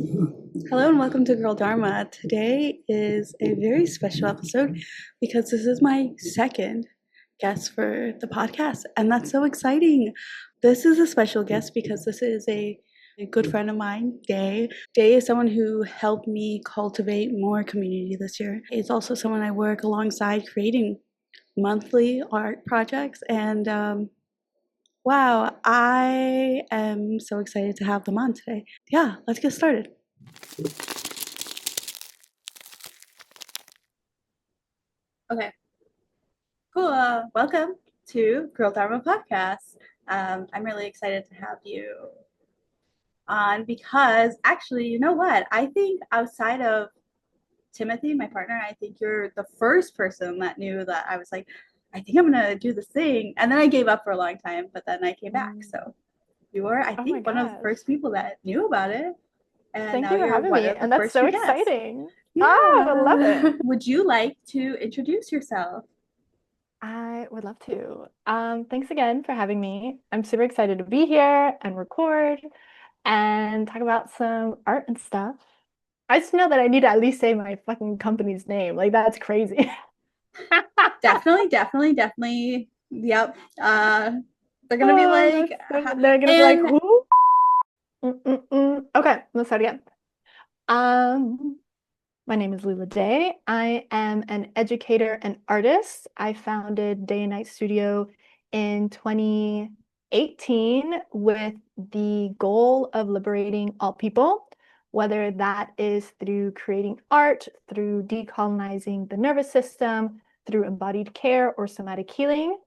Hello and welcome to Girl Dharma. Today is a very special episode because this is my second guest for the podcast, and that's so exciting. This is a special guest because this is a good friend of mine, Day. Day is someone who helped me cultivate more community this year. It's also someone I work alongside creating monthly art projects, and wow, I am so excited to have them on today. Yeah, let's get started. Okay, cool. Welcome to Girl Dharma Podcast. I'm really excited to have you on because actually, you know what? I think outside of Timothy, my partner, I think you're the first person that knew that I was like, I think I'm gonna do this thing. And then I gave up for a long time, but then I came back. So you were, I Oh my think, one of the gosh. first people that knew about it. And Thank now you for you're having one me. of the And that's first so few guests. exciting. Oh, I love Yeah. it. Would you like to introduce yourself? I would love to. Thanks again for having me. I'm super excited to be here and record and talk about some art and stuff. I just know that I need to at least say my fucking company's name. Like that's crazy. Definitely. Yep. They're gonna be Oh, like, they're gonna be like, and who? Okay, let's start again. Um, My name is Leela Day. I am an educator and artist. I founded Day and Night Studio in 2018 with the goal of liberating all people, whether that is through creating art, through decolonizing the nervous system, through embodied care or somatic healing.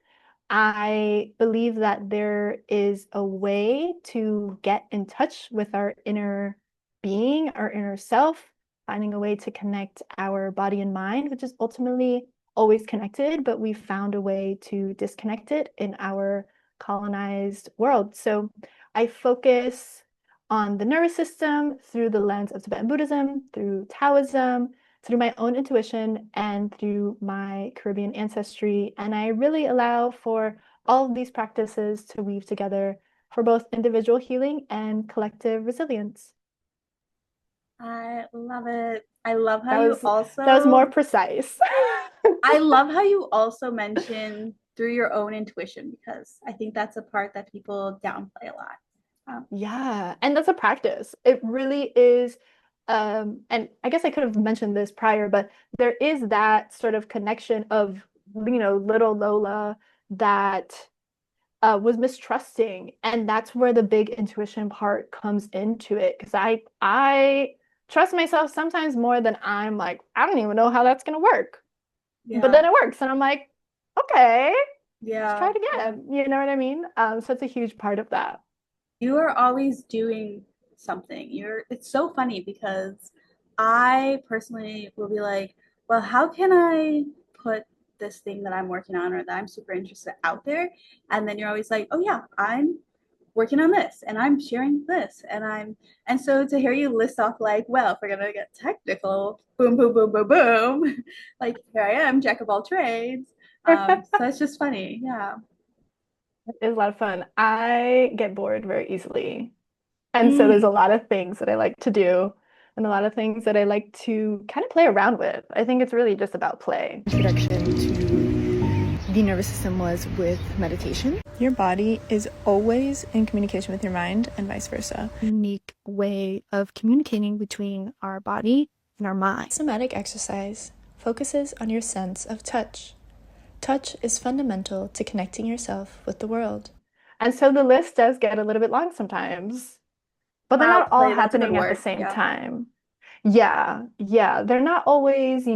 I believe that there is a way to get in touch with our inner being, our inner self, finding a way to connect our body and mind, which is ultimately always connected, but we found a way to disconnect it in our colonized world. So I focus on the nervous system through the lens of Tibetan Buddhism, through Taoism, through my own intuition and through my Caribbean ancestry. And I really allow for all of these practices to weave together for both individual healing and collective resilience. I love it. I love how That you was that was more also, precise. I love how you also mention through your own intuition because I think that's a part that people downplay a lot. Yeah, and that's a practice. It really is. And I guess I could have mentioned this prior, but there is that sort of connection of, little Lola that was mistrusting, and that's where the big intuition part comes into it. Because I trust myself sometimes more than I'm like, I don't even know how that's gonna work. But Yeah, then it works, and I'm like, okay, let's try yeah, it yeah. again. You know what I mean? So it's a huge part of that. You are always doing something. It's so funny because I personally will be like, well, how can I put this thing that I'm working on or that I'm super interested out there? And then you're always like, oh yeah, I'm working on this and I'm sharing this and so to hear you list off like, well, if we're gonna get technical, boom, boom, boom, boom, boom, like here I am, jack of all trades. So it's just funny, yeah. It's a lot of fun. I get bored very easily. And so there's a Mm. lot of things that I like to do and a lot of things that I like to kind of play around with. I think it's really just about play. Introduction to the nervous system was with meditation. Your body is always in communication with your mind and vice versa. Unique way of communicating between our body and our mind. Somatic exercise focuses on your sense of touch. Touch is fundamental to connecting yourself with the world. And so the list does get a little bit long sometimes, but they're Wow, not all play, that's a good happening at the word, same yeah. time. Yeah. They're not always,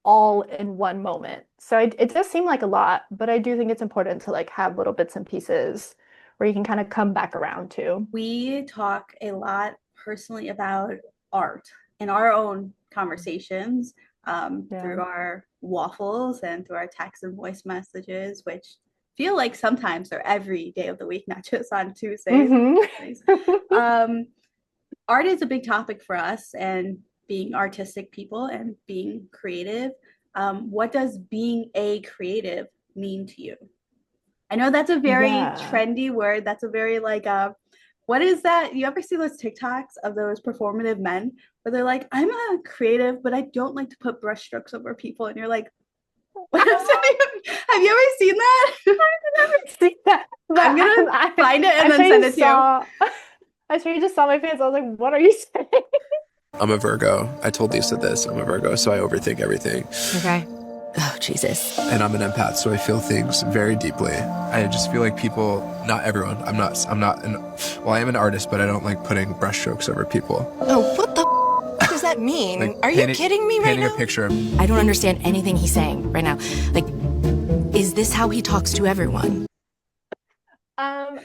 all in one moment. So it does seem like a lot, but I do think it's important to like have little bits and pieces where you can kind of come back around to. We talk a lot personally about art in our own conversations, Yeah. through our waffles and through our text and voice messages, which feel like sometimes they're every day of the week, not just on Tuesdays and hmm Thursdays. Um, art is a big topic for us, and being artistic people and being creative. What does being a creative mean to you? I know that's a very Yeah. trendy word. That's a very like What is that? You ever see those TikToks of those performative men where they're like, I'm a creative, but I don't like to put brushstrokes over people. And you're like, what I'm saying? Have you ever seen that? See that, I'm but gonna find it and I'm then sure you send it to you. saw. I'm sure you just saw my face. I was like, "What are you saying?" I'm a Virgo. I told Lisa this. I'm a Virgo, so I overthink everything. Okay. Oh, Jesus. And I'm an empath, so I feel things very deeply. I just feel like people, not everyone, well, I am an artist, but I don't like putting brushstrokes over people. Oh, what the does that mean? Like Are you kidding me right painting now? a picture of... I don't understand anything he's saying right now. Like, is this how he talks to everyone?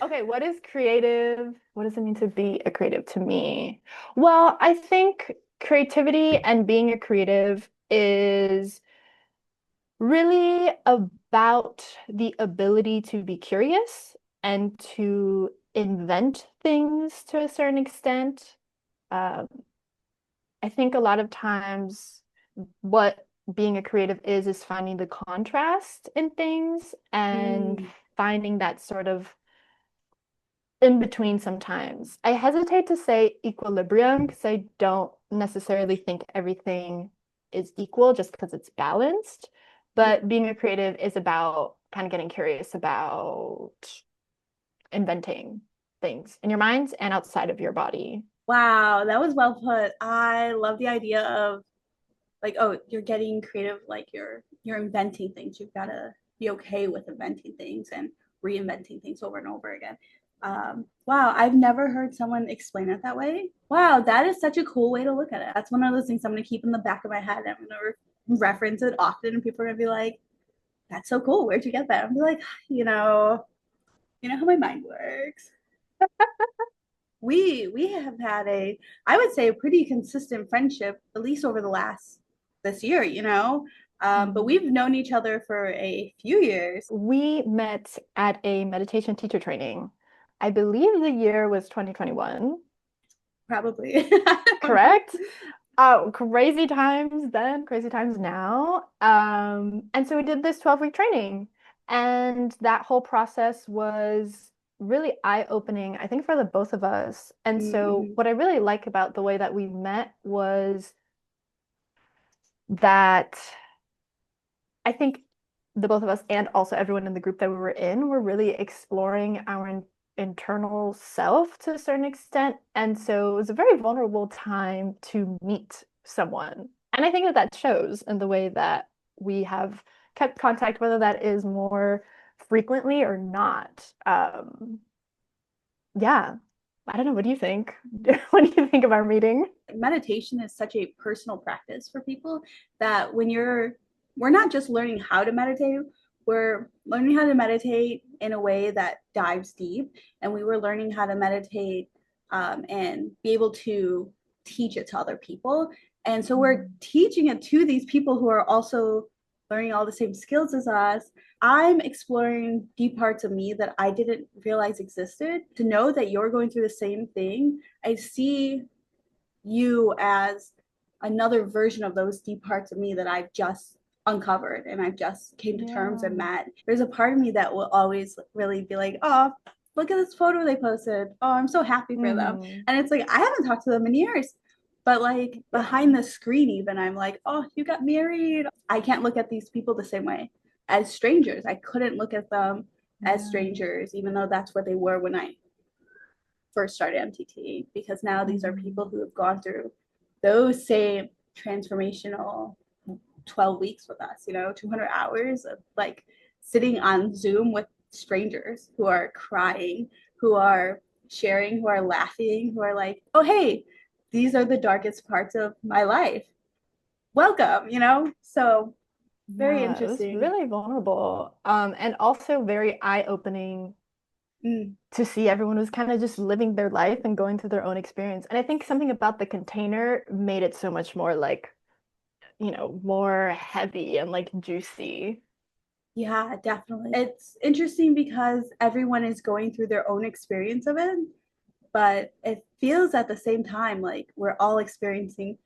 Okay, what is creative? What does it mean to be a creative to me? Well, I think creativity and being a creative is really about the ability to be curious and to invent things to a certain extent. Um, I think a lot of times what being a creative is finding the contrast in things and Mm, finding that sort of in between sometimes. I hesitate to say equilibrium because I don't necessarily think everything is equal just because it's balanced. yeah. But being a creative is about kind of getting curious about inventing things in your mind and outside of your body. Wow, that was well put. I love the idea of like, oh, you're getting creative, like you're inventing things. You've got to be okay with inventing things and reinventing things over and over again. Wow, I've never heard someone explain it that way. Wow, that is such a cool way to look at it. That's one of those things I'm gonna keep in the back of my head. I'm gonna reference it often, and people are gonna be like, "That's so cool. Where'd you get that?" I'm like, you know how my mind works. We have had a, I would say, a pretty consistent friendship, at least over the last this year, but we've known each other for a few years. We met at a meditation teacher training. I believe the year was 2021, Probably. correct? Oh, crazy times then, crazy times now. And so we did this 12-week training, and that whole process was really eye-opening, I think, for the both of us. And so Mm-hmm. what I really like about the way that we met was that I think the both of us and also everyone in the group that we were in were really exploring our internal self to a certain extent. And so it was a very vulnerable time to meet someone. And I think that that shows in the way that we have kept contact, whether that is more frequently or not. Yeah, I don't know. What do you think? What do you think of our meeting? Meditation is such a personal practice for people that we're not just learning how to meditate, we're learning how to meditate in a way that dives deep, and we were learning how to meditate and be able to teach it to other people. And so we're teaching it to these people who are also learning all the same skills as us. I'm exploring deep parts of me that I didn't realize existed. To know that you're going through the same thing, I see you as another version of those deep parts of me that I've just uncovered and I've just came to terms and Yeah. met. There's a part of me that will always really be like, oh, look at this photo they posted. Oh, I'm so happy for them. Mhm. And it's like, I haven't talked to them in years. But like Yeah. behind the screen, even I'm like, oh, you got married. I can't look at these people the same way as strangers. I couldn't look at them as Yeah. strangers, even though that's what they were when I first started MTT, because now these are people Mhm. who have gone through those same transformational 12 weeks with us, 200 hours of like sitting on Zoom with strangers who are crying, who are sharing, who are laughing, who are like, oh, hey, these are the darkest parts of my life. Welcome. So very Yeah, it was interesting. really vulnerable. And also very eye-opening Mm, to see everyone was kind of just living their life and going through their own experience. And I think something about the container made it so much more like, more heavy and like juicy. yeah, definitely. It's interesting because everyone is going through their own experience of it, but it feels at the same time like we're all experiencing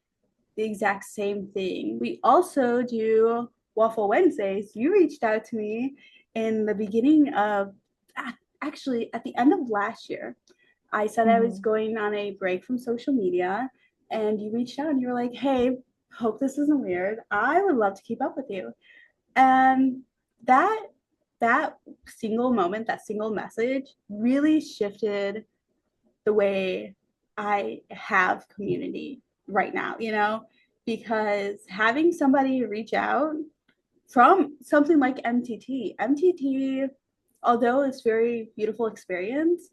the exact same thing. We also do Waffle Wednesdays. You reached out to me in the beginning of, actually, at the end of last year. I said I was going on a break from social media, and you reached out and you were like, hey, hope this isn't weird. I would love to keep up with you. And that single moment, that single message really shifted the way I have community right now, you know, because having somebody reach out from something like MTT, although it's very beautiful experience,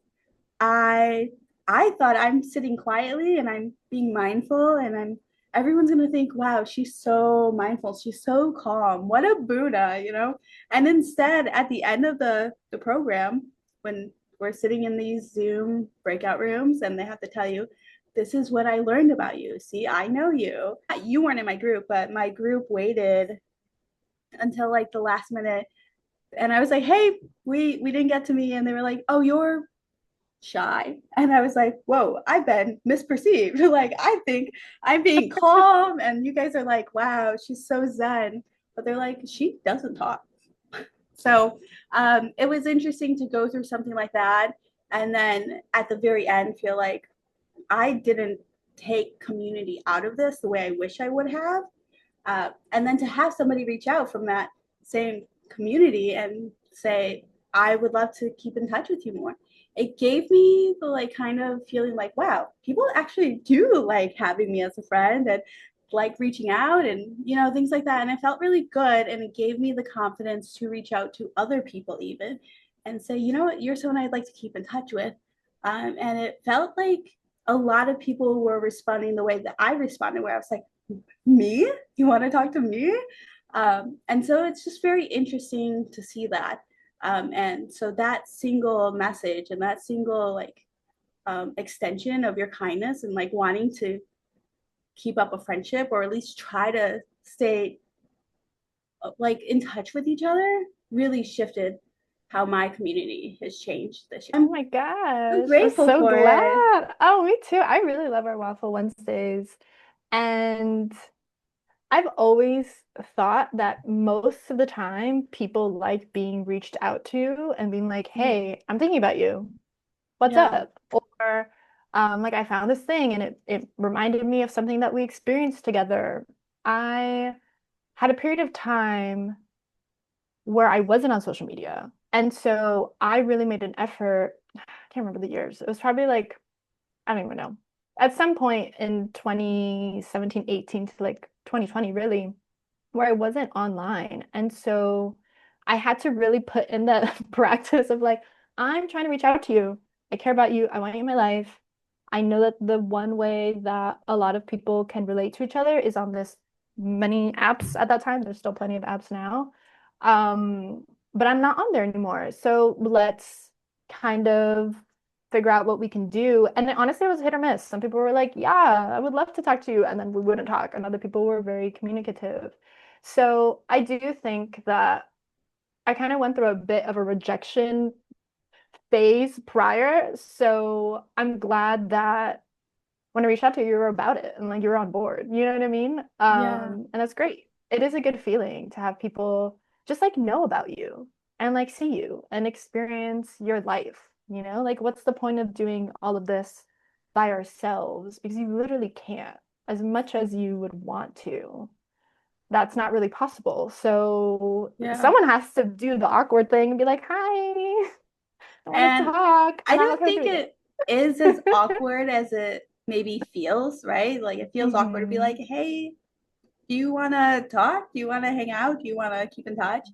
I I thought I'm sitting quietly and I'm being mindful and I'm everyone's gonna think, wow, she's so mindful, she's so calm. What a Buddha, you know? And instead, at the end of the program, when we're sitting in these Zoom breakout rooms and they have to tell you, this is what I learned about you. See, I know you. You weren't in my group, but my group waited until like the last minute. And I was like, hey, we didn't get to me. And they were like, oh, you're shy. And I was like, whoa, I've been misperceived. Like, I think I'm being calm. And you guys are like, wow, she's so zen. But they're like, she doesn't talk. So it was interesting to go through something like that. And then at the very end, feel like I didn't take community out of this the way I wish I would have. And then to have somebody reach out from that same community and say, I would love to keep in touch with you more. It gave me the like kind of feeling like, wow, people actually do like having me as a friend and like reaching out and, you know, things like that. And I felt really good. And it gave me the confidence to reach out to other people even and say, you know what, you're someone I'd like to keep in touch with. And it felt like a lot of people were responding the way that I responded, where I was like, me? You want to talk to me? And so it's just very interesting to see that. And so that single message and that single like extension of your kindness and like wanting to keep up a friendship or at least try to stay like in touch with each other really shifted how my community has changed this year. Oh my gosh, I'm Grateful so for it. glad. Oh, me too. I really love our Waffle Wednesdays. And I've always thought that most of the time people like being reached out to and being like, hey, I'm thinking about you. What's Yeah. up? Or like I found this thing and it reminded me of something that we experienced together. I had a period of time where I wasn't on social media. And so I really made an effort. I can't remember the years. It was probably like, I don't even know. At some point in 2017, 18 to like 2020, really, where I wasn't online. And so I had to really put in that practice of like, I'm trying to reach out to you. I care about you. I want you in my life. I know that the one way that a lot of people can relate to each other is on this many apps at that time. There's still plenty of apps now. Um, but I'm not on there anymore. So let's kind of figure out what we can do. And then, honestly, it was hit or miss. Some people were like, yeah, I would love to talk to you. And then we wouldn't talk. And other people were very communicative. So I do think that I kind of went through a bit of a rejection phase prior. So I'm glad that when I reached out to you, you were about it and like you were on board. You know what I mean? Yeah. And that's great. It is a good feeling to have people just like know about you and like see you and experience your life. You know, like what's the point of doing all of this by ourselves? Because you literally can't, as much as you would want to. That's not really possible. So Yeah. someone has to do the awkward thing and be like, hi, I want to And talk. I And I'm don't okay with think doing it is as awkward as it maybe feels, right? Like it feels awkward to be it. like, hey, do you want to talk? Do you want to hang out? Do you want to keep in touch?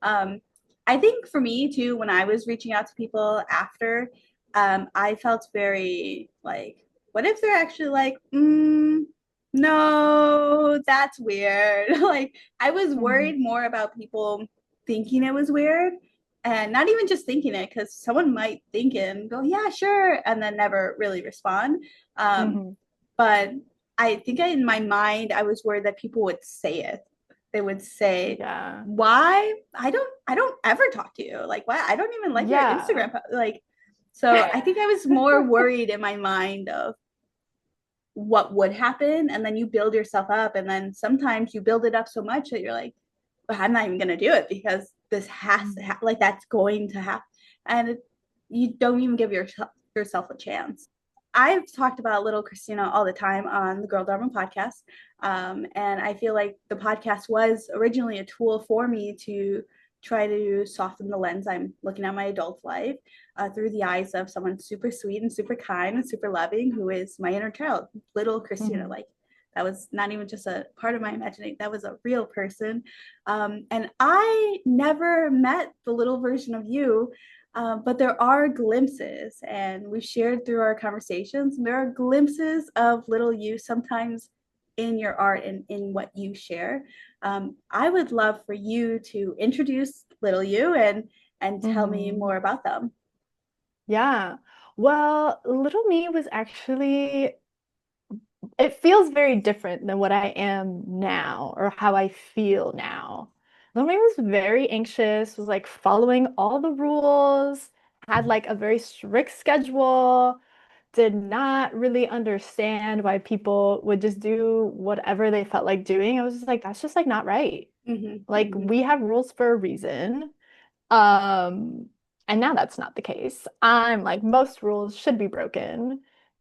Um, I think for me too, when I was reaching out to people after, I felt very like, what if they're actually like, no, that's weird. Like I was Mhm. worried more about people thinking it was weird and not even just thinking it because someone might think it and go, yeah, sure, and then never really respond. Um, Mhm. but I think in my mind, I was worried that people would say it. They would say, Yeah. "Why? I don't ever talk to you. Like, why? I don't even like your Yeah. Instagram." Like, so I think I was more worried in my mind of what would happen, and then you build yourself up, and then sometimes you build it up so much that you're like, well, "I'm not even gonna do it because this has to Mhm. like that's going to happen," and you don't even give yourself yourself a chance. I've talked about little Christina all the time on the Girl Dharma podcast. And I feel like the podcast was originally a tool for me to try to soften the lens I'm looking at my adult life through the eyes of someone super sweet and super kind and super loving, who is my inner child, little Christina. Like, that was not even just a part of my imagining, that was a real person. And I never met the little version of you, but there are glimpses, and we've shared through our conversations, and there are glimpses of little you sometimes in your art and in what you share. I would love for you to introduce little you and tell me more about them. Yeah. Well, little me was actually, it feels very different than what I am now or how I feel now. Little me was very anxious, was like following all the rules, had like a very strict schedule, did not really understand why people would just do whatever they felt like doing. I was just like, that's just like not right. Like we have rules for a reason. Um, and now that's not the case. I'm like, most rules should be broken,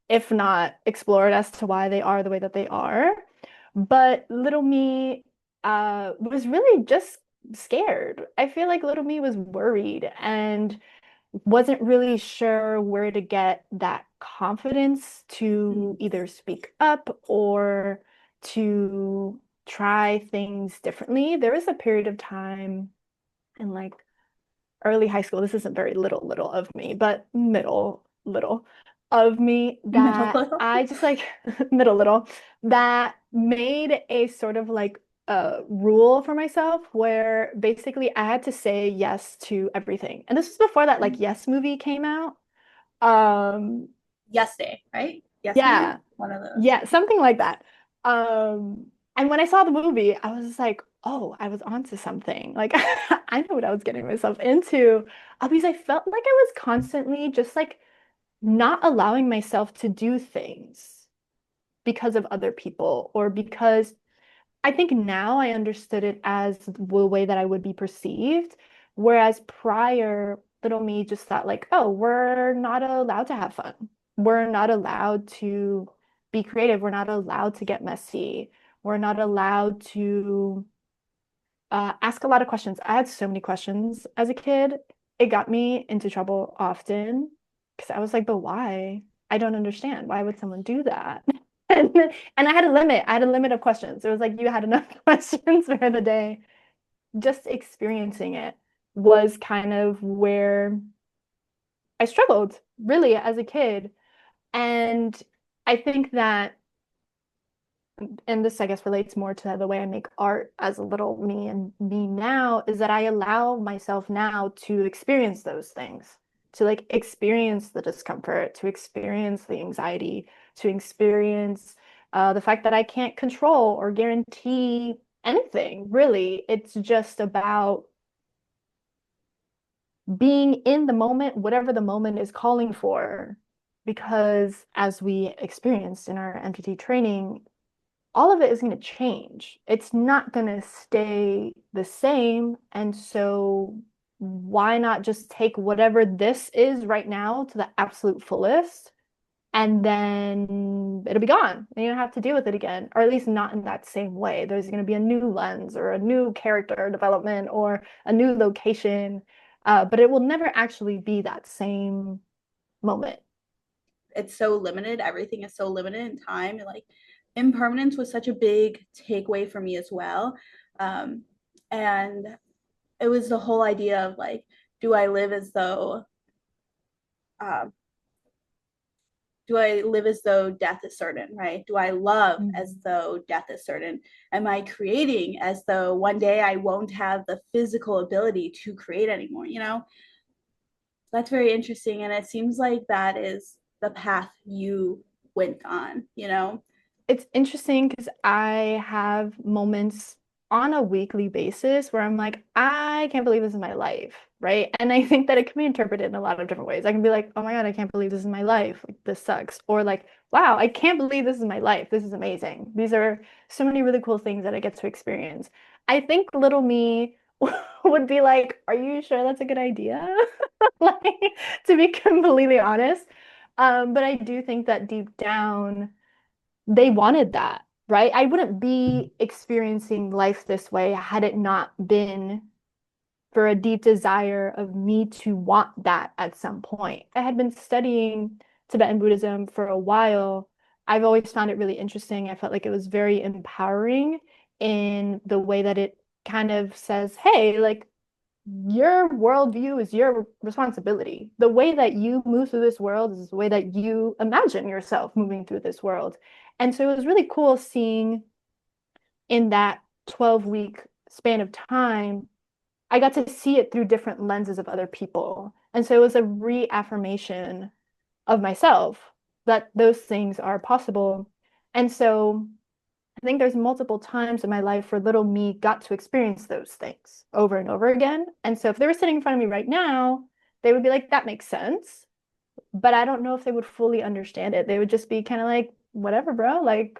if not explored as to why they are the way that they are. But little me was really just scared. I feel like little me was worried and wasn't really sure where to get that confidence to either speak up or to try things differently. There was a period of time in like early high school, this isn't very little of me, but middle little of me that Middle. I just like middle little that made a sort of like a rule for myself where basically I had to say yes to everything. And this was before that like Yes movie came out. Um Yes Day, right? Yes yeah. movie? One of those. Yeah, something like that. And when I saw the movie, I was like, oh, I was onto something. Like I know what I was getting myself into. Because I felt like I was constantly just like not allowing myself to do things because of other people or because I think now I understood it as the way that I would be perceived. Whereas prior, little me just thought like, oh, we're not allowed to have fun. We're not allowed to be creative. We're not allowed to get messy. We're not allowed to ask a lot of questions. I had so many questions as a kid. It got me into trouble often because I was like, but why? I don't understand. Why would someone do that? And, and I had a limit. I had a limit of questions. It was like you had enough questions for the day. Just experiencing it was kind of where I struggled really as a kid. And I think that and this I guess relates more to the way I make art as a little me and me now, is that I allow myself now to experience those things, to like experience the discomfort, to experience the anxiety, to experience the fact that I can't control or guarantee anything, really. It's just about being in the moment, whatever the moment is calling for. Because as we experienced in our MPT training, all of it is going to change. It's not going to stay the same. And so, why not just take whatever this is right now to the absolute fullest? And then it'll be gone. And you don't have to deal with it again, or at least not in that same way. There's going to be a new lens or a new character development or a new location, but it will never actually be that same moment. It's so limited. Everything is so limited in time. And like impermanence was such a big takeaway for me as well. And it was the whole idea of like, do I live as though um, do I live as though death is certain, right? Do I love as though death is certain? Am I creating as though one day I won't have the physical ability to create anymore? That's very interesting. And it seems like that is the path you went on. It's interesting because I have moments on a weekly basis where I'm like, I can't believe this is my life, right? And I think that it can be interpreted in a lot of different ways. I can be like, oh my God, I can't believe this is my life. Like, this sucks. Or like, wow, I can't believe this is my life. This is amazing. These are so many really cool things that I get to experience. I think little me would be like, are you sure that's a good idea? Like, to be completely honest. But I do think that deep down, they wanted that, right? I wouldn't be experiencing life this way had it not been for a deep desire of me to want that at some point. I had been studying Tibetan Buddhism for a while. I've always found it really interesting. I felt like it was very empowering in the way that it kind of says, hey, like your worldview is your responsibility. The way that you move through this world is the way that you imagine yourself moving through this world. And so it was really cool seeing in that 12-week span of time, I got to see it through different lenses of other people. And so it was a reaffirmation of myself that those things are possible. And so I think there's multiple times in my life where little me got to experience those things over and over again. And so if they were sitting in front of me right now, they would be like, that makes sense. But I don't know if they would fully understand it. They would just be kind of like, whatever, bro. Like,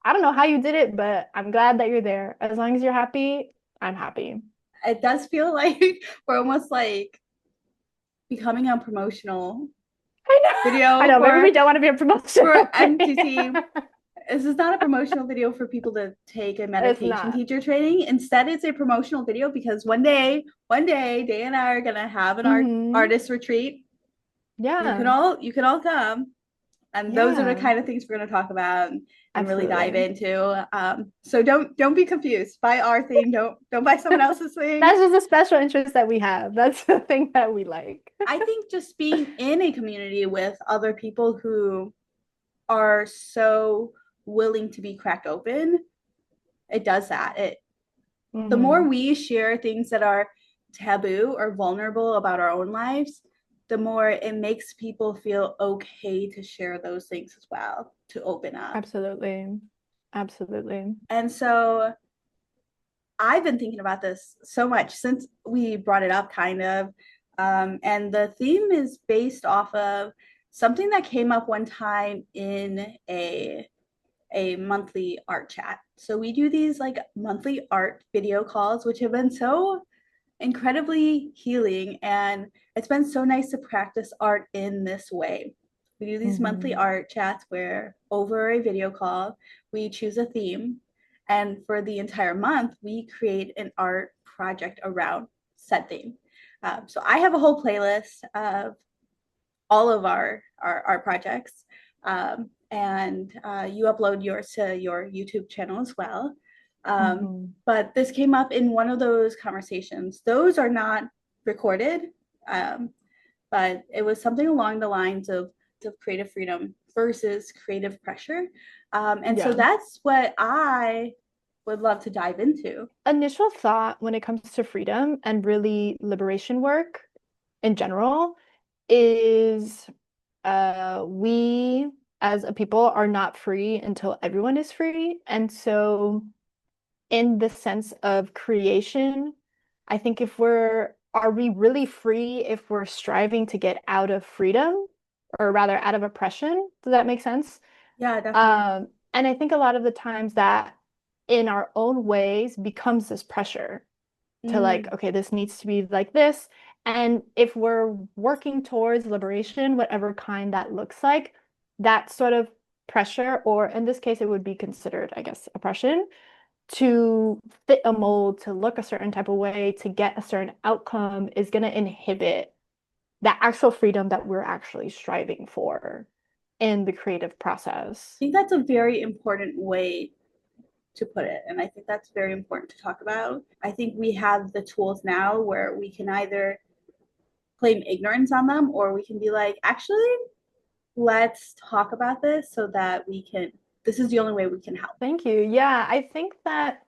I don't know how you did it, but I'm glad that you're there. As long as you're happy, I'm happy. It does feel like we're almost like becoming a promotional I know. video I know. Maybe for, we don't want to be a promotion. for MTT. This is not a promotional video for people to take a meditation teacher training. Instead, it's a promotional video because one day, Day and I are gonna have an artist retreat. Yeah. You can all come. And those are the kind of things we're going to talk about and really dive into. So don't be confused. Buy our thing. Don't buy someone else's thing. That's just a special interest that we have. That's the thing that we like. I think just being in a community with other people who are so willing to be cracked open, it does that. The more we share things that are taboo or vulnerable about our own lives, the more it makes people feel okay to share those things as well, to open up. Absolutely. And so I've been thinking about this so much since we brought it up, kind of. And the theme is based off of something that came up one time in a monthly art chat. So we do these like monthly art video calls, which have been so incredibly healing, and it's been so nice to practice art in this way. We do these monthly art chats where over a video call we choose a theme, and for the entire month we create an art project around said theme. So I have a whole playlist of all of our art projects, and you upload yours to your YouTube channel as well. But this came up in one of those conversations. Those are not recorded, but it was something along the lines of creative freedom versus creative pressure. So that's what I would love to dive into. Initial thought when it comes to freedom and really liberation work in general is we as a people are not free until everyone is free. And so in the sense of creation, I think are we really free if we're striving to get out of freedom, or rather out of oppression? Does that make sense? Yeah, definitely. And I think a lot of the times that in our own ways becomes this pressure to like, okay, this needs to be like this. And if we're working towards liberation, whatever kind that looks like, that sort of pressure, or in this case, it would be considered, I guess, oppression, to fit a mold, to look a certain type of way, to get a certain outcome is going to inhibit that actual freedom that we're actually striving for in the creative process. I think that's a very important way to put it, and I think that's very important to talk about. I think we have the tools now where we can either claim ignorance on them, or we can be like, actually, let's talk about this so that this is the only way we can help. Thank you. Yeah, I think that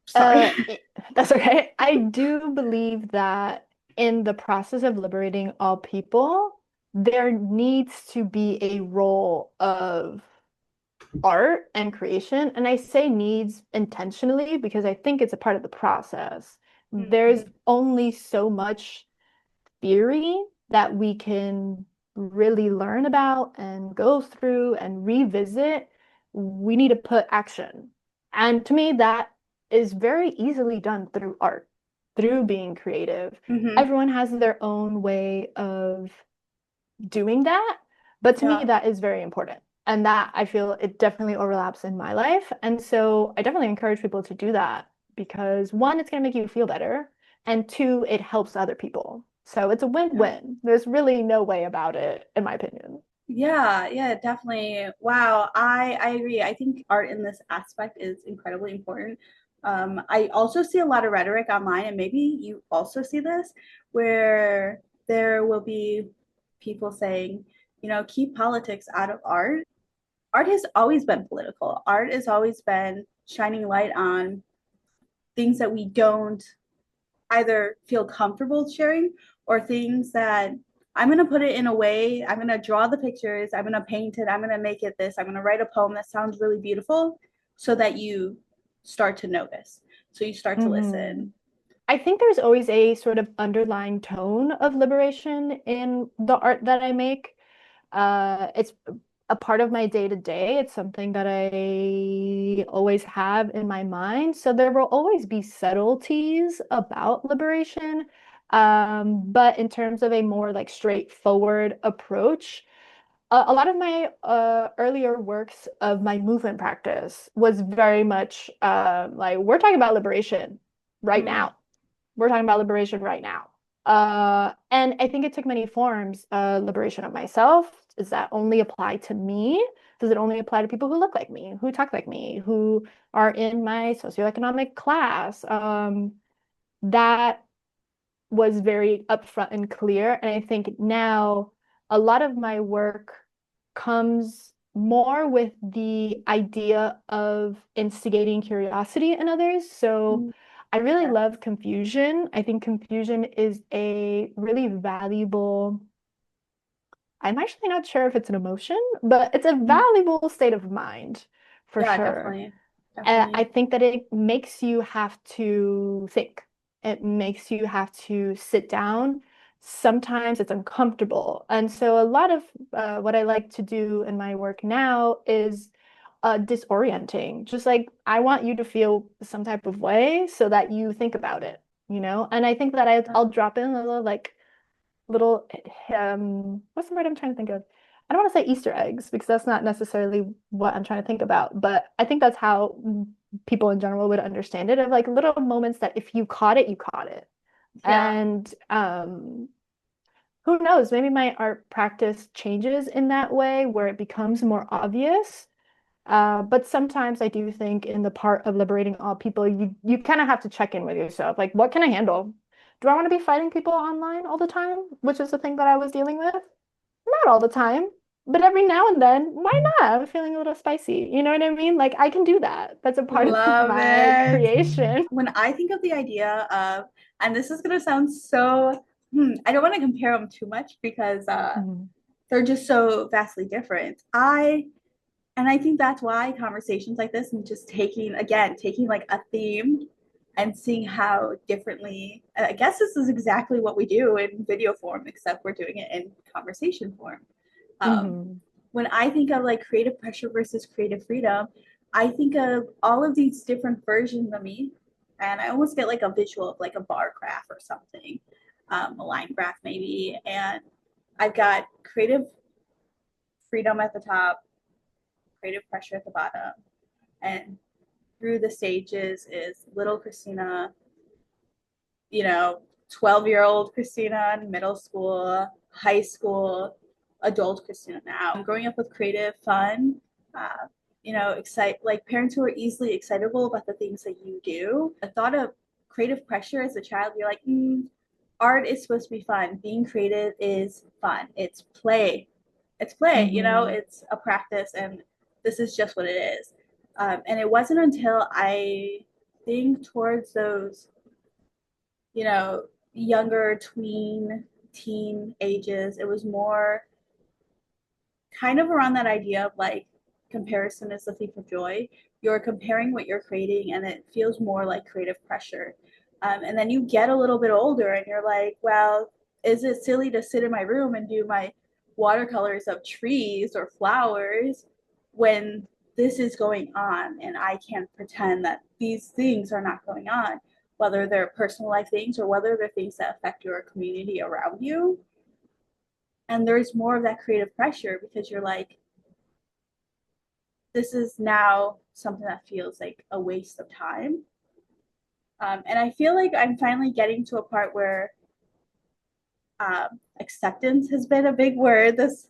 sorry. That's okay. I do believe that in the process of liberating all people, there needs to be a role of art and creation. And I say needs intentionally because I think it's a part of the process. There's only so much theory that we can really learn about and go through and revisit. We need to put action. And to me, that is very easily done through art, through being creative. Everyone has their own way of doing that. But to me, Yeah. that is very important. And that I feel it definitely overlaps in my life. And so I definitely encourage people to do that because one, it's going to make you feel better. And two, it helps other people. So it's a Yeah. win-win. There's really no way about it, in my opinion. Yeah, yeah, definitely. Wow, I agree. I think art in this aspect is incredibly important. I also see a lot of rhetoric online, and maybe you also see this, where there will be people saying, keep politics out of art. Art has always been political. Art has always been shining light on things that we don't either feel comfortable sharing or things that I'm going to put it in a way, I'm going to draw the pictures, I'm going to paint it, I'm going to make it this, I'm going to write a poem that sounds really beautiful so that you start to notice. So you start to Mhm. listen. I think there's always a sort of underlying tone of liberation in the art that I make. It's a part of my day to day. It's something that I always have in my mind. So there will always be subtleties about liberation. But in terms of a more like straightforward approach, a lot of my earlier works of my movement practice was very much like we're talking about liberation right Mm, now. We're talking about liberation right now. And I think it took many forms. Liberation of myself. Does that only apply to me? Does it only apply to people who look like me, who talk like me, who are in my socioeconomic class? That was very upfront and clear. And I think now a lot of my work comes more with the idea of instigating curiosity in others. So mm, I really yeah. love confusion. I think confusion is a really valuable, I'm actually not sure if it's an emotion, but it's a Mm, valuable state of mind for yeah, sure. definitely. I Definitely. think that it makes you have to think. It makes you have to sit down. Sometimes it's uncomfortable. And so a lot of what I like to do in my work now is disorienting. Just like I want you to feel some type of way so that you think about it, you know? And I think that I'll drop in a little like little what's the word I'm trying to think of? I don't want to say Easter eggs because that's not necessarily what I'm trying to think about, but I think that's how people in general would understand it of like little moments that if you caught it, you caught it. Yeah. And who knows, maybe my art practice changes in that way where it becomes more obvious. But sometimes I do think in the part of liberating all people, you kind of have to check in with yourself. Like, what can I handle? Do I want to be fighting people online all the time? Which is the thing that I was dealing with. Not all the time, but every now and then, why not? I'm feeling a little spicy. You know what I mean? Like I can do that. That's a part of Love my it. creation. When I think of the idea of, and this is going to sound so, I don't want to compare them too much because Mhm. they're just so vastly different. And I think that's why conversations like this and just taking like a theme and seeing how differently, I guess this is exactly what we do in video form, except we're doing it in conversation form. Um, Mhm. when I think of like creative pressure versus creative freedom, I think of all of these different versions of me, and I almost get like a visual of like a bar graph or something, a line graph maybe, and I've got creative freedom at the top, creative pressure at the bottom, and through the stages is little Christina, 12-year-old Christina, middle school, high school, adult Christina now. Growing up with creative fun, excite like parents who are easily excitable about the things that you do. The thought of creative pressure as a child, you're like, art is supposed to be fun. Being creative is fun. It's play. It's play, Mhm. it's a practice, and this is just what it is. And it wasn't until I think towards those you know, younger teen ages. It was more kind of around that idea of like comparison is the thief of joy. You're comparing what you're creating, and it feels more like creative pressure. And then you get a little bit older, and you're like, well, is it silly to sit in my room and do my watercolors of trees or flowers when this is going on, and I can't pretend that these things are not going on, whether they're personal life things or whether they're things that affect your community around you. and there's more of that creative pressure because you're like, this is now something that feels like a waste of time. And I feel like I'm finally getting to a part where acceptance has been a big word this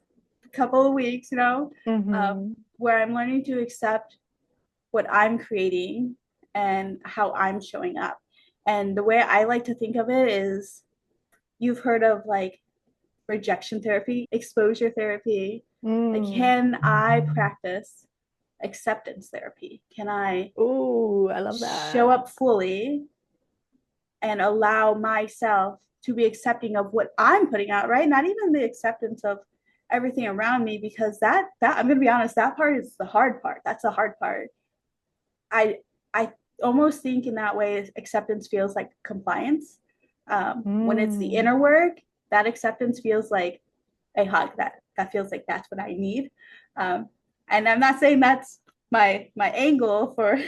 couple of weeks, where I'm learning to accept what I'm creating and how I'm showing up. And the way I like to think of it is, you've heard of like rejection therapy, exposure therapy. Like, can I practice acceptance therapy? Can I I love that. show up fully and allow myself to be accepting of what I'm putting out, right? Not even the acceptance of everything around me, because that I'm gonna be honest, that part is the hard part. That's the hard part. I almost think in that way acceptance feels like compliance. When it's the inner work, that acceptance feels like a hug. That feels like that's what I need. And I'm not saying that's my angle for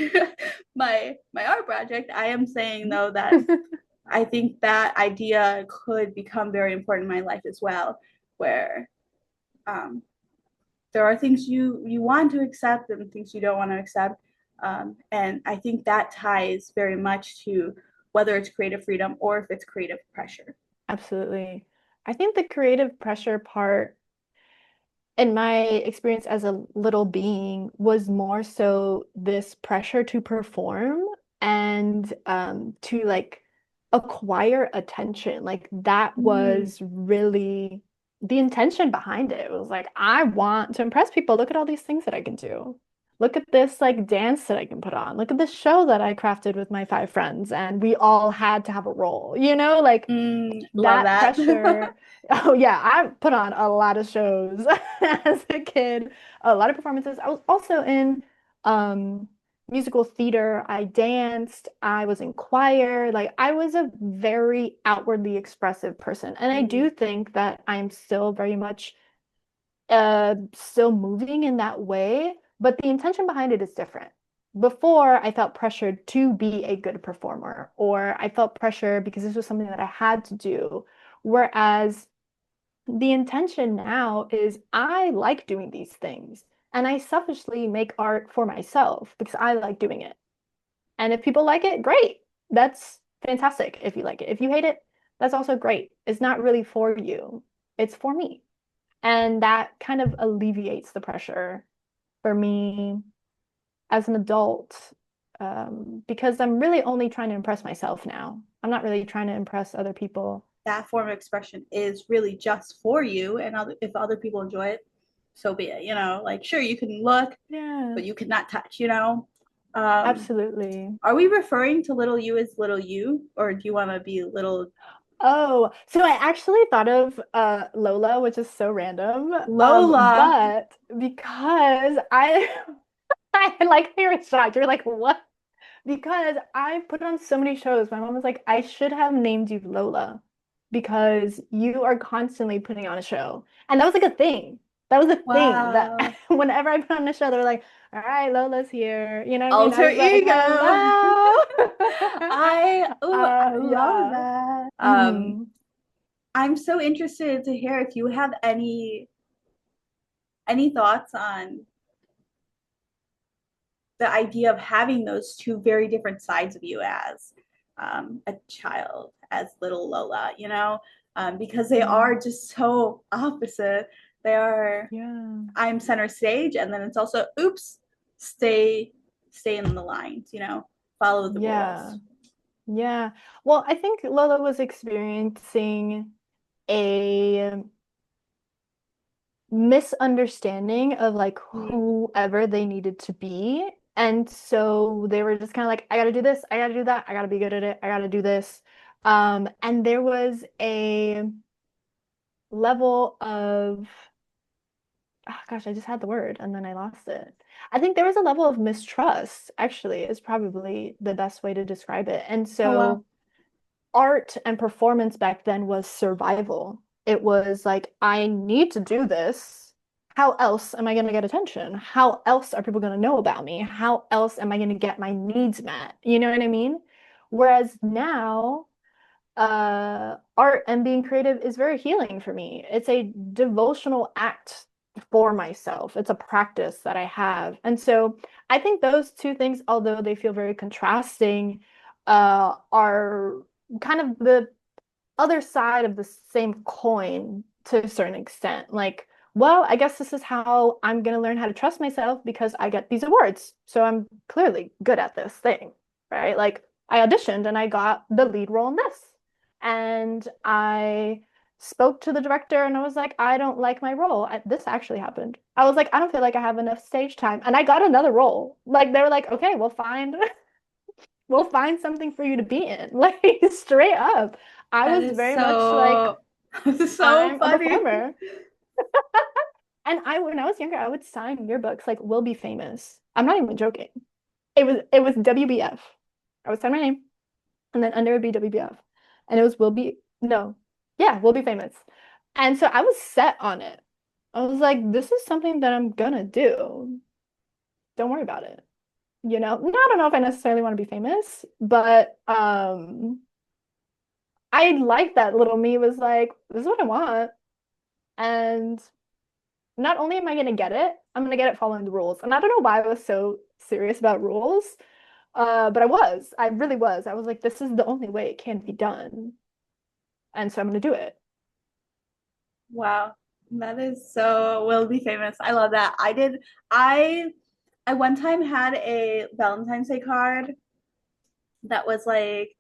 my art project. I am saying though that I think that idea could become very important in my life as well, where um, there are things you want to accept and things you don't want to accept. And I think that ties very much to whether it's creative freedom or if it's creative pressure. Absolutely. I think the creative pressure part, in my experience as a little being, was more so this pressure to perform and to like acquire attention. Like that was really the intention behind it. It was like, I want to impress people. Look at all these things that I can do. Look at this like dance that I can put on. Look at this show that I crafted with my 5 friends, and we all had to have a role, like Love that that. pressure. Oh yeah, I put on a lot of shows as a kid, a lot of performances. I was also in um musical theater. I danced, I was in choir. Like I was a very outwardly expressive person. And I do think that I'm still very much still moving in that way, but the intention behind it is different. Before, I felt pressured to be a good performer, or I felt pressure because this was something that I had to do. Whereas the intention now is I like doing these things, and I selfishly make art for myself because I like doing it. And if people like it, great. That's fantastic if you like it. If you hate it, that's also great. It's not really for you, it's for me. And that kind of alleviates the pressure for me as an adult, because I'm really only trying to impress myself now. I'm not really trying to impress other people. That form of expression is really just for you, and if other people enjoy it, so be it. Like, sure, you can look, Yeah, but you cannot touch. absolutely. Are we referring to little you as little you, or do you want to be little Oh, so I actually thought of Lola, which is so random. Lola? But because I I like you're shocked. You're like, what? Because I put on so many shows. My mom was like, I should have named you Lola because you are constantly putting on a show. And that was like a thing. That was a thing that Wow. whenever I put on a show, they were like, all right, Lola's here. You know what I mean? I Alter was like, ego. hello. I love Yeah. that. Mhm. I'm so interested to hear if you have any thoughts on the idea of having those two very different sides of you as a child, as little Lola, because they are just so opposite. They are, Yeah. I'm center stage, and then it's also, oops, stay in the lines, follow the Yeah. rules. Yeah. Well, I think Lola was experiencing a misunderstanding of like whoever they needed to be. And so they were just kind of like, I gotta do this, I gotta do that, I gotta be good at it, I gotta do this. And there was a level of, oh gosh, I just had the word and then I lost it. I think there was a level of mistrust, actually, is probably the best way to describe it. And Oh, wow. so art and performance back then was survival. It was like, I need to do this. How else am I going to get attention? How else are people going to know about me? How else am I going to get my needs met? You know what I mean? Whereas now, art and being creative is very healing for me. It's a devotional act for myself. It's a practice that I have. And so I think those two things, although they feel very contrasting, are kind of the other side of the same coin to a certain extent. Like, well, I guess this is how I'm going to learn how to trust myself because I get these awards. So I'm clearly good at this thing, right? Like, I auditioned and I got the lead role in this. And I spoke to the director and I was like, I don't like my role. This actually happened. I was like, I don't feel like I have enough stage time. And I got another role. Like, they were like, okay, we'll find something for you to be in. Like, straight up. I That was is very much like, so I'm a funny. performer. And when I was younger, I would sign yearbooks like "Will Be Famous." I'm not even joking. It was WBF. I would sign my name, and then under would be WBF, and it was "Will Be" no, yeah, "Will Be Famous." And so I was set on it. I was like, this is something that I'm gonna do. Don't worry about it. I don't know if I necessarily want to be famous, but I like that little me was like, this is what I want. And not only am I going to get it, I'm going to get it following the rules. And I don't know why I was so serious about rules, but I was. I really was. I was like, this is the only way it can be done. And so I'm going to do it. Wow. That is so will be famous. I love that. I one time had a Valentine's Day card that was like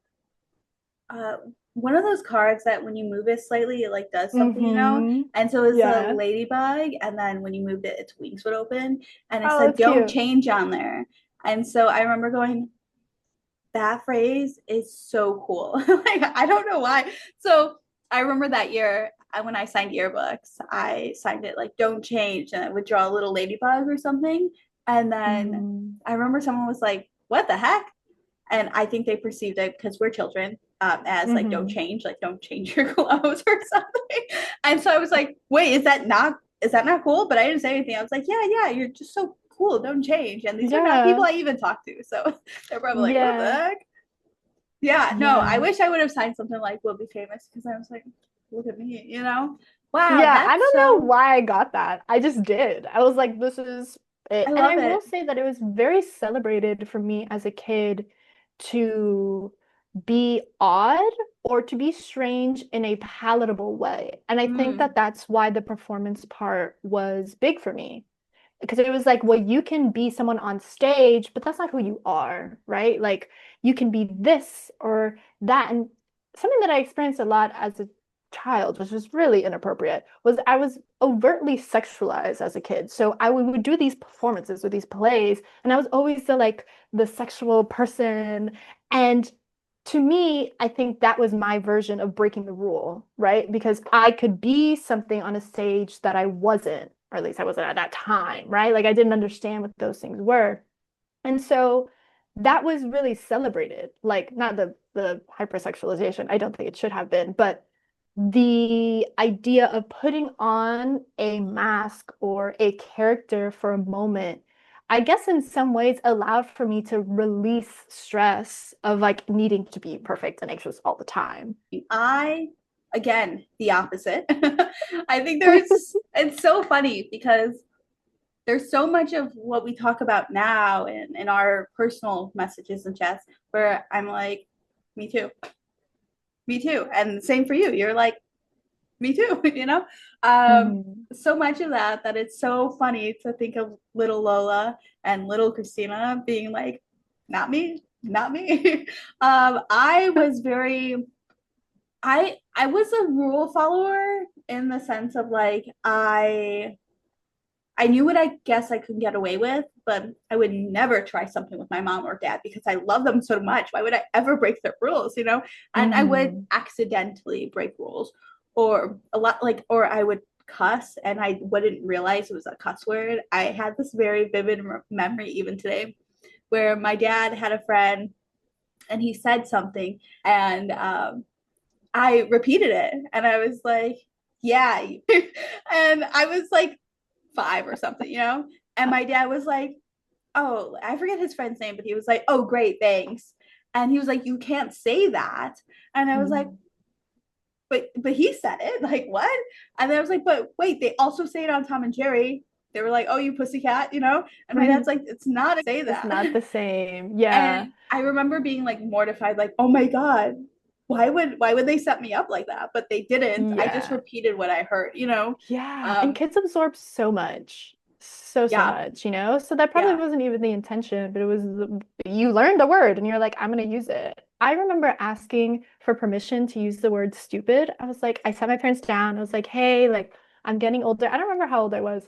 uh one of those cards that when you move it slightly it like does something. Mm-hmm. And so it's a Yeah. ladybug and then when you moved it its wings would open and it Oh, said that's don't cute. change on there. And so I remember going, that phrase is so cool. Like I don't know why. So I remember that year when I signed yearbooks, I signed it like "Don't change," and I would draw a little ladybug or something. And then Mm-hmm. I remember someone was like, "What the heck?" And I think they perceived it because we're children as like Mm-hmm. like don't change your clothes or something. And so I was like, "Wait, is that not cool?" But I didn't say anything. I was like, "Yeah, yeah, you're just so cool. Don't change." And these are not people Yeah. I even talk to, so they're probably like, "What the Yeah. heck?" Yeah, no, I Yeah. wish I would have signed something like "Will Be Famous" because I was like, look at me. Wow, Yeah, I that's don't know so. why I got that. I just did. I was like, this is it. I And I love will it. say that it was very celebrated for me as a kid to be odd or to be strange in a palatable way. And I think that Mm, that's why the performance part was big for me because it was like, well, you can be someone on stage, but that's not who you are, right? Like you can be this or that. And something that I experienced a lot as a child, which was really inappropriate, was I was overtly sexualized as a kid. So I would do these performances or these plays, and I was always the sexual person. And to me, I think that was my version of breaking the rule, right? Because I could be something on a stage that I wasn't, or at least I wasn't at that time, right? Like I didn't understand what those things were. And so that was really celebrated. Like not the hypersexualization, I don't think it should have been, but the idea of putting on a mask or a character for a moment, I guess in some ways allowed for me to release stress of like needing to be perfect and anxious all the time. I, again, the opposite. I think it's so funny because there's so much of what we talk about now in our personal messages and chats where I'm like, me too, me too. And same for you. You're like, me too. Mhm. So much of that it's so funny to think of little Lola and little Christina being like, not me, not me. I was very I was a rule follower in the sense of like I knew what I guess I could get away with, but I would never try something with my mom or dad because I love them so much. Why would I ever break their rules? And I would Mhm. accidentally break rules or a lot like, or I would cuss and I wouldn't realize it was a cuss word. I had this very vivid memory even today where my dad had a friend and he said something and I repeated it and I was like, yeah. And I was like 5 or something. And my dad was like, oh, I forget his friend's name, but he was like, oh, great, thanks. And he was like, you can't say that. And I was like, Mhm. but he said it. Like, what? And then I was like, but wait, they also say it on Tom and Jerry. They were like, oh, you pussycat, you know? And my dad's like, it's not say It's that. not the same. Yeah. And I remember being like mortified, like, oh my God, why would they set me up like that? But they didn't. I just Yeah. repeated what I heard, you know? Yeah. And kids absorb so much. So Yeah, much, you know? So that probably yeah. wasn't even the intention, but it was you learned a word and you're like, I'm going to use it. I remember asking for permission to use the word stupid. I was like, I sat my parents down. I was like, hey, like, I'm getting older. I don't remember how old I was.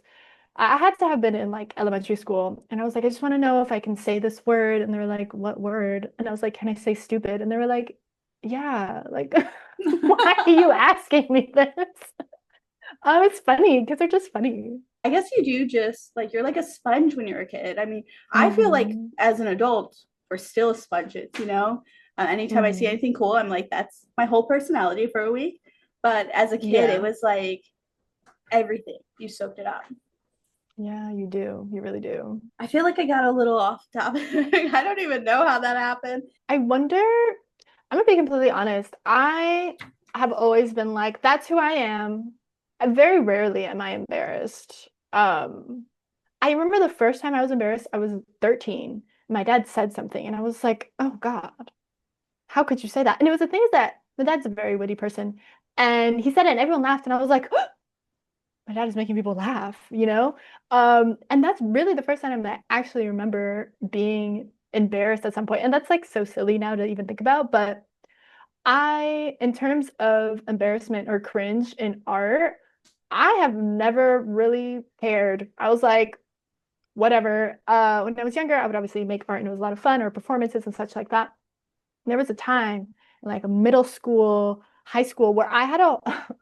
I had to have been in like elementary school. And I was like, I just want to know if I can say this word. And they were like, what word? And I was like, can I say stupid? And they were like, yeah, like, why are you asking me this? Oh, it's funny. Kids are just funny. I guess you do just like you're like a sponge when you're a kid. I mean, I feel like Hmm. as an adult, we're still sponges, you know? Anytime I see Hmm. anything cool, I'm like, that's my whole personality for a week. But as a kid, it Yeah. was like everything. You soaked it up. Yeah, you do. You really do. I feel like I got a little off topic. I don't even know how that happened. I wonder, I'm gonna be completely honest. I have always been like, that's who I am. Very rarely am I embarrassed. I remember the first time I was embarrassed, I was 13. My dad said something, and I was like, oh God, how could you say that? And it was the thing is that my dad's a very witty person. And he said it, and everyone laughed, and I was like, my dad is making people laugh, you know? And that's really the first time that I actually remember being embarrassed at some point. And that's like so silly now to even think about. But in terms of embarrassment or cringe in art, I have never really cared. I was like, whatever. When I was younger, I would obviously make art and it was a lot of fun or performances and such like that. There was a time in like middle school, high school where I had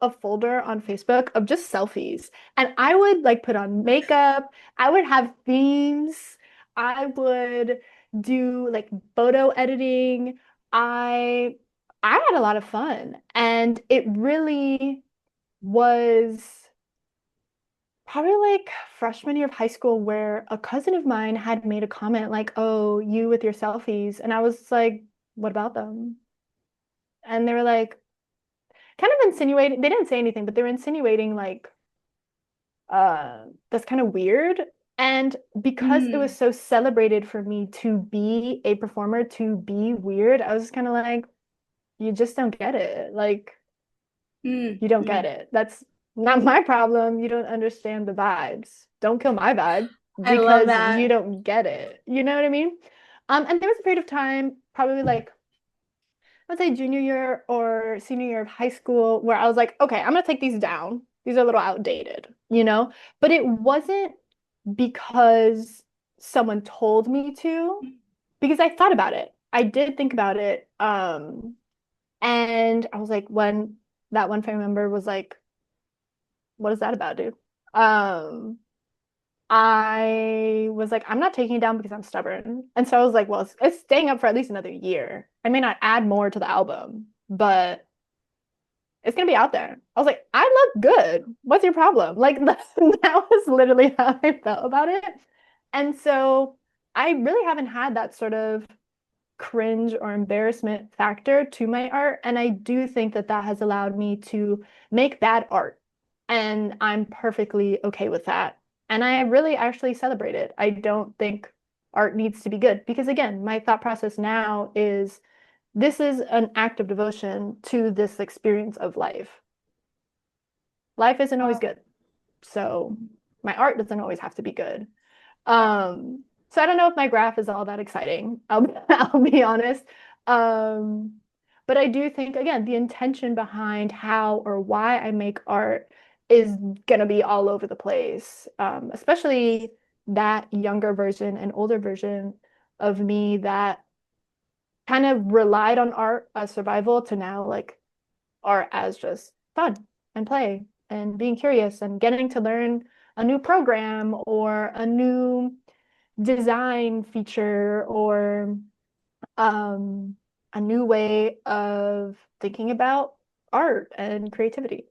a folder on Facebook of just selfies. And I would like put on makeup, I would have themes, I would do like photo editing. I I had a lot of fun. And it really was probably like freshman year of high school where a cousin of mine had made a comment like, "Oh, you with your selfies." And I was like, "What about them?" And they were like, kind of insinuating, they didn't say anything, but they were insinuating like, that's kind of weird. And because it was Mm, so celebrated for me to be a performer, to be weird, I was just kind of like, you just don't get it. Like, you don't get mm. it. That's not my problem. You don't understand the vibes. Don't kill my vibe I love because you that. don't get it. You know what I mean? And there was a period of time, probably like let's say junior year or senior year of high school, where I was like, okay, I'm gonna take these down. These are a little outdated, you know? But it wasn't because someone told me to, because I thought about it. I did think about it. And I was like, when that one family member was like, what is that about, dude? I was like, I'm not taking it down because I'm stubborn. And so I was like, well, it's staying up for at least another year. I may not add more to the album, but it's gonna be out there. I was like, I look good. What's your problem? Like that was literally how I felt about it. And so I really haven't had that sort of cringe or embarrassment factor to my art. And I do think that that has allowed me to make bad art. And I'm perfectly okay with that. And I really actually celebrate it. I don't think art needs to be good because, again, my thought process now is this is an act of devotion to this experience of life. Life isn't always Wow. good. So my art doesn't always have to be good. Yeah. So I don't know if my graph is all that exciting. I'll be honest. Um, but I do think, again, the intention behind how or why I make art is gonna be all over the place. Especially that younger version and older version of me that kind of relied on art as survival to now like art as just fun and play and being curious and getting to learn a new program or a new design feature or um, a new way of thinking about art and creativity.